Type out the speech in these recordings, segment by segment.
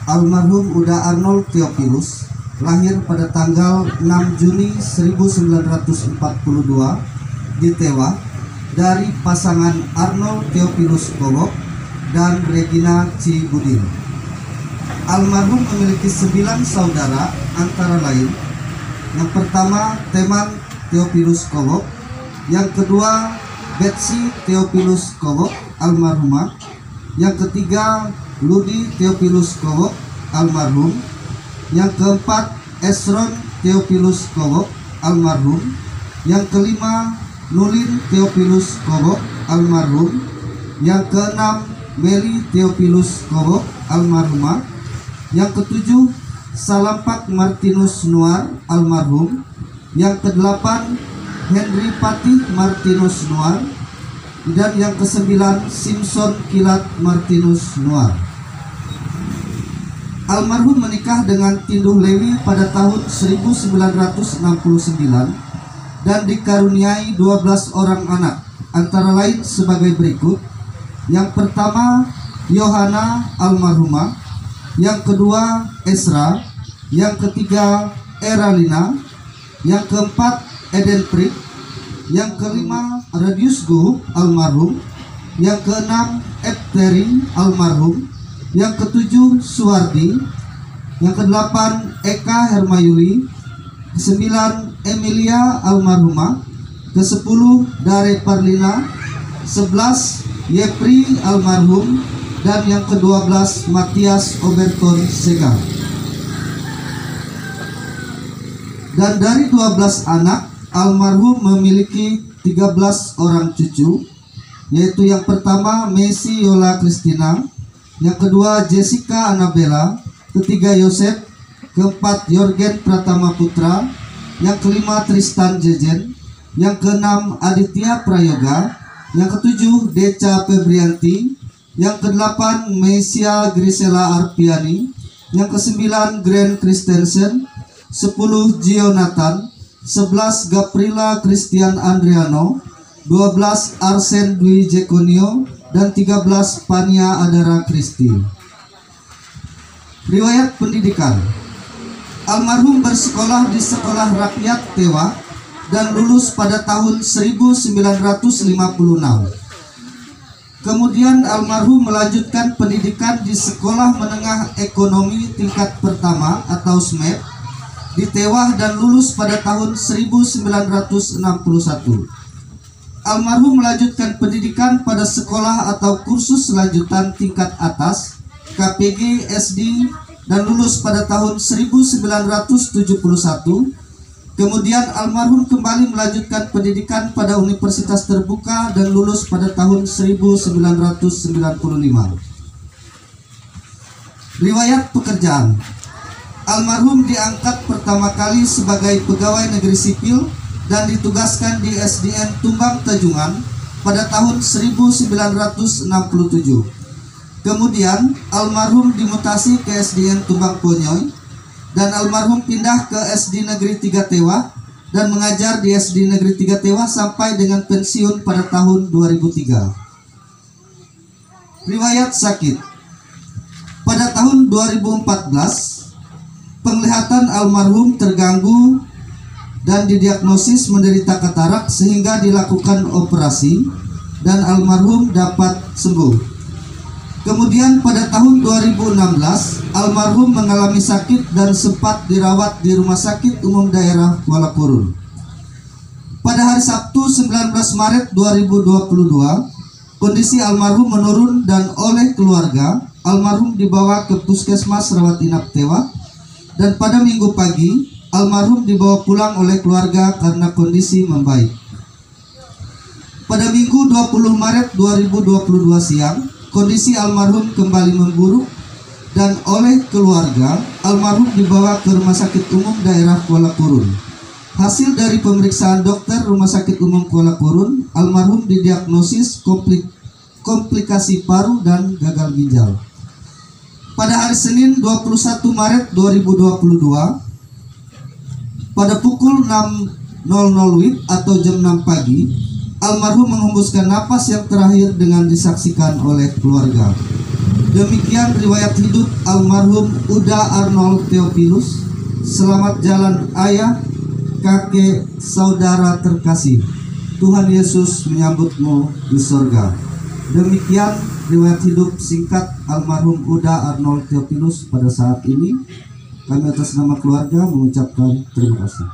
Almarhum Uda Arnold Theophilus lahir pada tanggal 6 Juni 1942 di Tewa dari pasangan Arnold Theophilus Kowok dan Regina Cibudin. Almarhum memiliki 9 saudara, antara lain yang pertama Teman Theophilus Kowok, yang kedua Betsy Theophilus Kowok almarhumah, yang ketiga Ludi Theophilus Kowok almarhum, yang keempat Esron Theophilus Kowok almarhum, yang kelima Nulin Theophilus Kowok almarhum, yang keenam Meli Theophilus Kowok almarhumah, yang ketujuh Salampak Martinus Nuar almarhum, yang kedelapan Henry Patih Martinus Nuar, dan yang kesembilan Simpson Kilat Martinus Nuar. Almarhum menikah dengan Tinduh Lewi pada tahun 1969 dan dikaruniai 12 orang anak, antara lain sebagai berikut. Yang pertama Yohana almarhumah, yang kedua Esra, yang ketiga Eralina, yang keempat Eden Prik, yang kelima Radius Go almarhum, yang keenam Epteri almarhum, yang ketujuh Suwardi, yang kedelapan Eka Hermayuli, kesembilan Emilia almarhumah, kesepuluh Dare Parlina, 11 Yepri almarhum, dan yang ke-12 Matias Oberton Segar. Dan dari 12 anak, almarhum memiliki 13 orang cucu, yaitu yang pertama Messi Yola Christina, yang kedua Jessica Annabella, ketiga Yosef, keempat Yorgen Pratama Putra, yang kelima Tristan Jejen, yang keenam Aditya Prayoga, yang ketujuh Deca Febrianti, yang kedelapan Mesia Grisela Arpiani, yang kesembilan Gren Christensen, 10 Gionathan, 11 Gaprila Christian Andriano, 12 Arsen Dwi Jekonio, dan 13 Pania Adara Kristi. Riwayat pendidikan. Almarhum bersekolah di Sekolah Rakyat Tewa dan lulus pada tahun 1956. Kemudian almarhum melanjutkan pendidikan di Sekolah Menengah Ekonomi Tingkat Pertama atau SMEP di Tewa dan lulus pada tahun 1961. Almarhum melanjutkan pendidikan pada sekolah atau kursus lanjutan tingkat atas KPG SD dan lulus pada tahun 1971. Kemudian almarhum kembali melanjutkan pendidikan pada Universitas Terbuka dan lulus pada tahun 1995. Riwayat pekerjaan. Almarhum diangkat pertama kali sebagai pegawai negeri sipil dan ditugaskan di SDN Tumbang Tajungan pada tahun 1967. Kemudian almarhum dimutasi ke SDN Tumbang Ponyoy dan almarhum pindah ke SD Negeri 3 Tewa dan mengajar di SD Negeri 3 Tewa sampai dengan pensiun pada tahun 2003. Riwayat sakit. Pada tahun 2014 penglihatan almarhum terganggu dan didiagnosis menderita katarak sehingga dilakukan operasi dan almarhum dapat sembuh. Kemudian pada tahun 2016 almarhum mengalami sakit dan sempat dirawat di Rumah Sakit Umum Daerah Kuala Kurun. Pada hari Sabtu 19 Maret 2022 kondisi almarhum menurun dan oleh keluarga almarhum dibawa ke Puskesmas Rawat Inap Tewa, dan pada Minggu pagi almarhum dibawa pulang oleh keluarga karena kondisi membaik. Pada Minggu 20 Maret 2022 siang, kondisi almarhum kembali memburuk dan oleh keluarga almarhum dibawa ke Rumah Sakit Umum Daerah Kuala Kurun. Hasil dari pemeriksaan dokter Rumah Sakit Umum Kuala Kurun, almarhum didiagnosis komplikasi paru dan gagal ginjal. Pada hari Senin 21 Maret 2022 pada pukul 6.00 WIB atau jam 6 pagi, almarhum menghembuskan napas yang terakhir dengan disaksikan oleh keluarga. Demikian riwayat hidup almarhum Uda Arnold Theophilus. Selamat jalan ayah, kakek, saudara terkasih. Tuhan Yesus menyambutmu di sorga. Demikian riwayat hidup singkat almarhum Uda Arnold Theophilus pada saat ini. Kami atas nama keluarga mengucapkan terima kasih.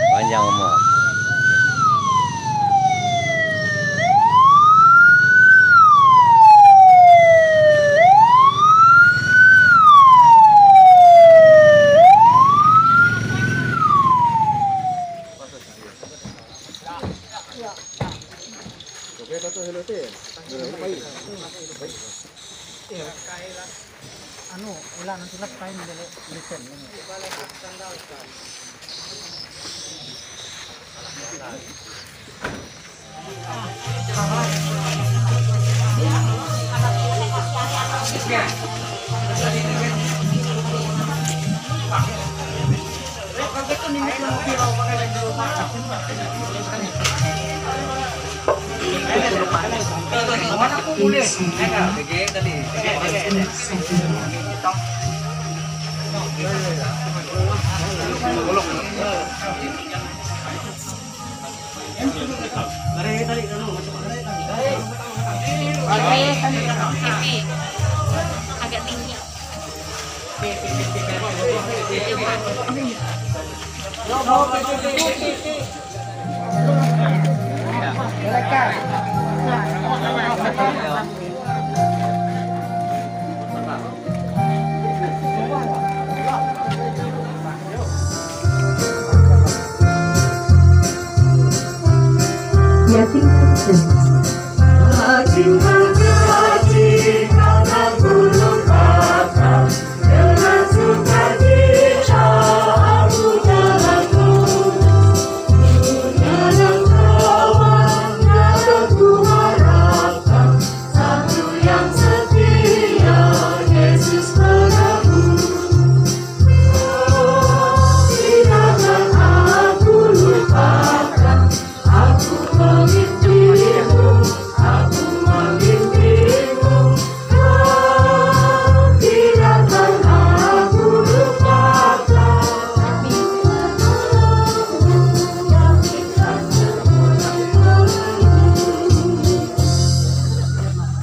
Panjang umur. Anu, ulah nanti lah kain dulu listen ini. Agak tinggi. Ya tinggal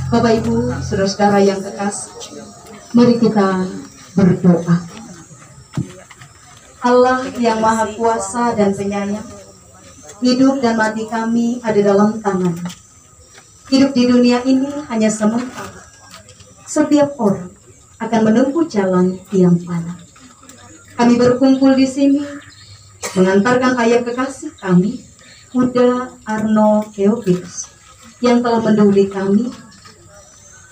Bapak Ibu, saudara-saudara yang kekasih, mari kita berdoa. Allah yang Maha Kuasa dan Penyayang, hidup dan mati kami ada dalam tangan. Hidup di dunia ini hanya sementara. Setiap orang akan menempuh jalan yang fana. kami berkumpul di sini mengantarkan ayah kekasih kami, Huda Arnold Theophilus, yang telah mendahului kami.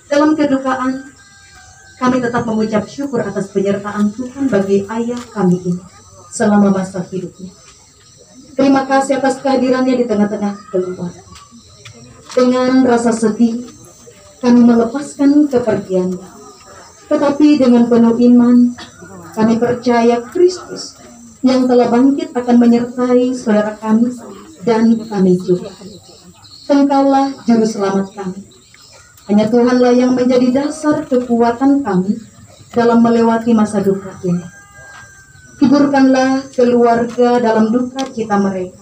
Dalam kedukaan, kami tetap mengucap syukur atas penyertaan Tuhan bagi ayah kami ini selama masa hidupnya. Terima kasih atas kehadirannya di tengah-tengah keluarga. Dengan rasa sedih, kami melepaskan kepergiannya. Tetapi dengan penuh iman, kami percaya Kristus yang telah bangkit akan menyertai saudara kami dan kami juga. Engkaulah juru selamat kami. Hanya Tuhanlah yang menjadi dasar kekuatan kami dalam melewati masa duka ini. Hiburkanlah keluarga dalam duka cita mereka.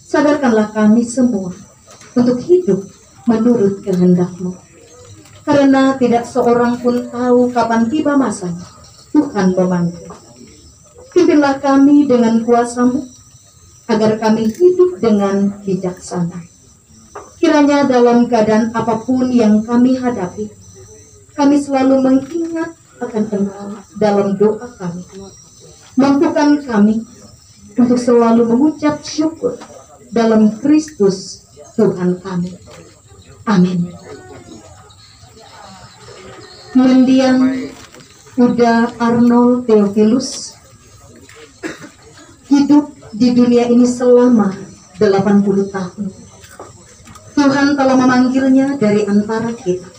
Sadarkanlah kami semua untuk hidup menurut kehendak-Mu. Karena tidak seorang pun tahu kapan tiba masanya Tuhan memanggil. Pimpinlah kami dengan kuasa-Mu, agar kami hidup dengan bijaksana. Kiranya dalam keadaan apapun yang kami hadapi, kami selalu mengingat akan Engkau dalam doa kami. Mampukan kami untuk selalu mengucap syukur dalam Kristus Tuhan kami. Amin. Mendiang Huda Arnold Theophilus hidup di dunia ini selama 80 tahun. Tuhan telah memanggilnya dari antara kita.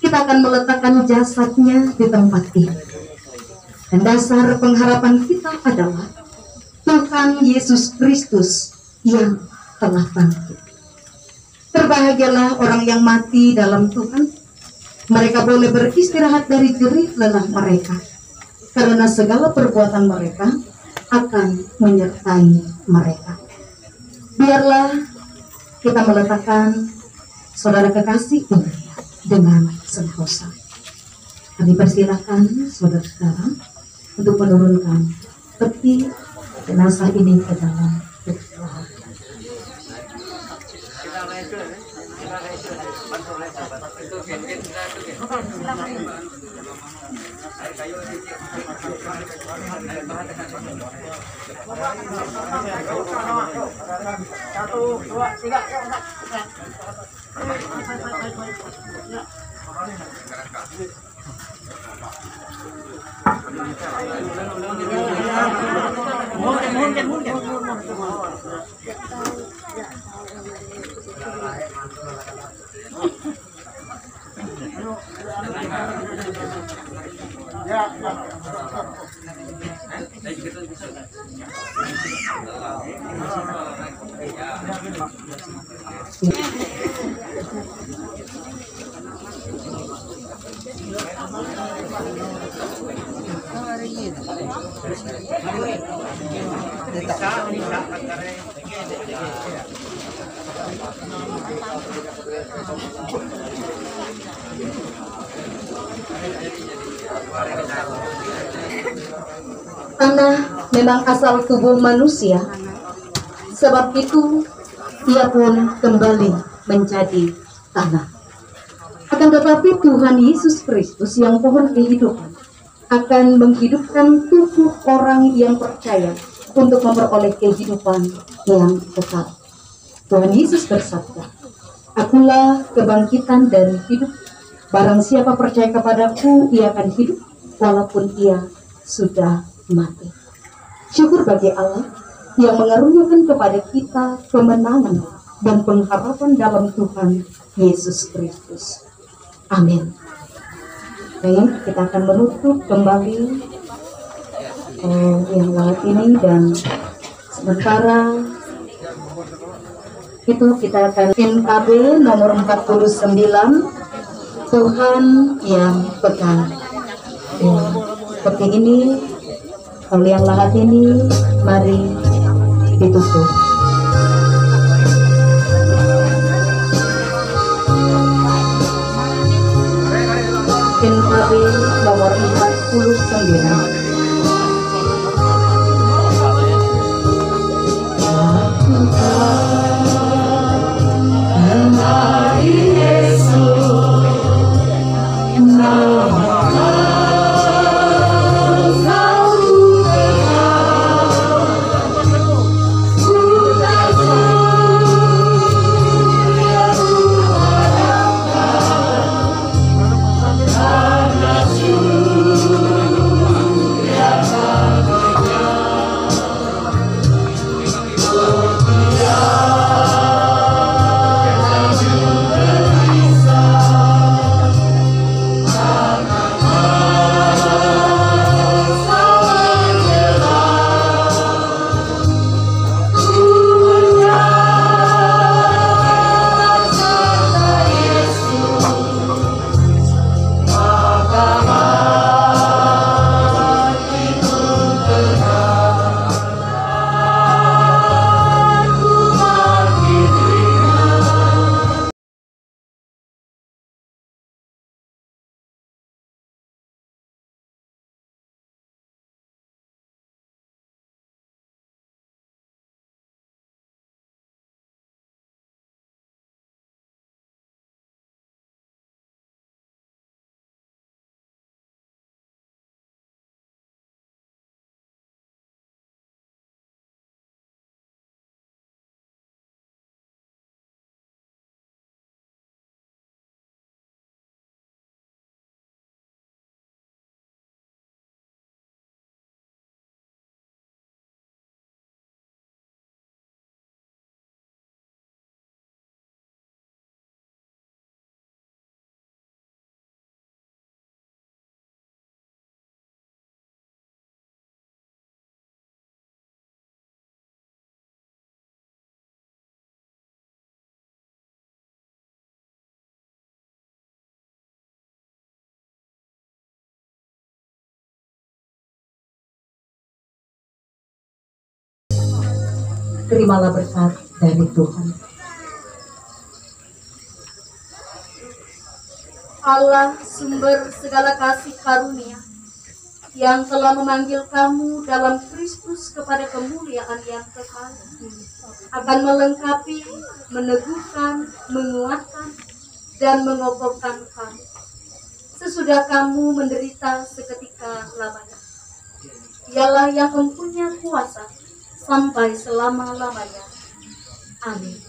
Kita akan meletakkan jasadnya di tempat ini. Dan dasar pengharapan kita adalah Tuhan Yesus Kristus yang telah bangkit. Berbahagialah orang yang mati dalam Tuhan. Mereka boleh beristirahat dari jerih lelah mereka, karena segala perbuatan mereka akan menyertai mereka. Biarlah kita meletakkan saudara kekasih ini dengan sentosa. Kami persilakan saudara-saudara untuk menurunkan peti jenazah ini ke dalam peti. Satu, dua, tiga. Tanah memang asal tubuh manusia, sebab itu ia pun kembali menjadi tanah. Akan tetapi Tuhan Yesus Kristus yang pohon kehidupan akan menghidupkan tubuh orang yang percaya untuk memperoleh kehidupan yang kekal. Tuhan Yesus bersabda, "Akulah kebangkitan dan hidup. Barang siapa percaya kepadaku, ia akan hidup walaupun ia sudah mati." Syukur bagi Allah yang mengaruniakan kepada kita kemenangan dan pengharapan dalam Tuhan Yesus Kristus. Amin. Baik, kita akan menutup kembali yang lewat ini, dan sementara itu kita akan NKB nomor 49, Tuhan yang pegang. Ya, seperti ini. Kalau yang lahat ini, mari ditutup. NKB nomor 49. Kau terimalah berkat dari Tuhan. Allah, sumber segala kasih karunia, yang telah memanggil kamu dalam Kristus kepada kemuliaan yang kekal, akan melengkapi, meneguhkan, menguatkan, dan mengokohkan kamu sesudah kamu menderita seketika lamanya. Dialah yang mempunyai kuasa sampai selama-lamanya. Amin.